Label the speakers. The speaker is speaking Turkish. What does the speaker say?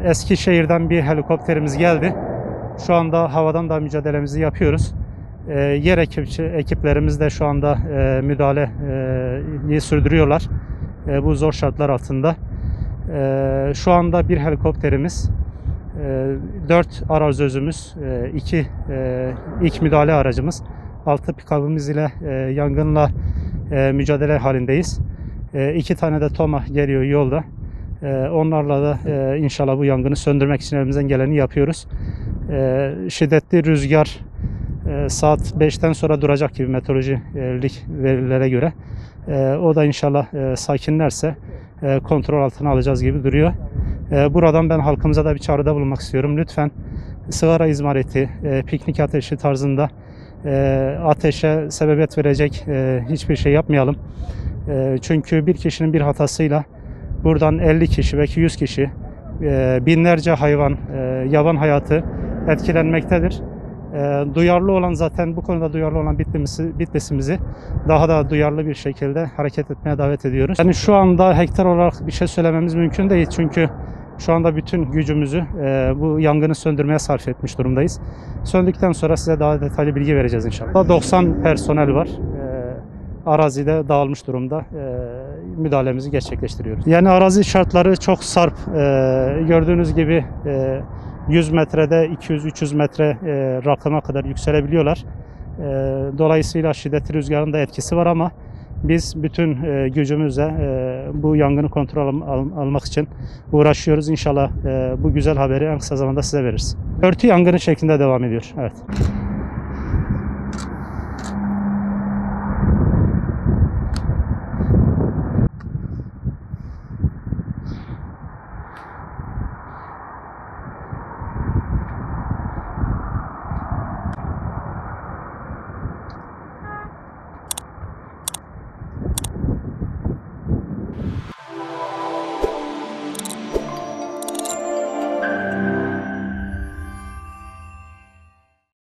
Speaker 1: Eskişehir'den bir helikopterimiz geldi. Şu anda havadan da mücadelemizi yapıyoruz. Yer ekiplerimiz de şu anda müdahaleyi sürdürüyorlar. Bu zor şartlar altında. Şu anda bir helikopterimiz, 4 arazözümüz, 2 ilk müdahale aracımız, 6 pikabımız ile yangınla mücadele halindeyiz. 2 tane de TOMA geliyor yolda. Onlarla da inşallah bu yangını söndürmek için elimizden geleni yapıyoruz. Şiddetli rüzgar saat 5'ten sonra duracak gibi meteorolojik verilere göre. O da inşallah sakinlerse kontrol altına alacağız gibi duruyor. Buradan ben halkımıza da bir çağrıda bulunmak istiyorum. Lütfen sigara izmariti, piknik ateşi tarzında ateşe sebebiyet verecek hiçbir şey yapmayalım. Çünkü bir kişinin bir hatasıyla buradan 50 kişi, belki 100 kişi, binlerce hayvan, yaban hayatı etkilenmektedir. Duyarlı olan, zaten bu konuda duyarlı olan Bitlis'imizi daha da duyarlı bir şekilde hareket etmeye davet ediyoruz. Yani şu anda hektar olarak bir şey söylememiz mümkün değil. Çünkü şu anda bütün gücümüzü bu yangını söndürmeye sarf etmiş durumdayız. Söndükten sonra size daha detaylı bilgi vereceğiz inşallah. 90 personel var. Arazide dağılmış durumda. Müdahalemizi gerçekleştiriyoruz. Yani arazi şartları çok sarp. Gördüğünüz gibi 100 metrede 200-300 metre rakıma kadar yükselebiliyorlar. Dolayısıyla şiddetli rüzgarın da etkisi var ama biz bütün gücümüzle bu yangını kontrol almak için uğraşıyoruz. İnşallah bu güzel haberi en kısa zamanda size veririz. Örtü yangını şeklinde devam ediyor. Evet.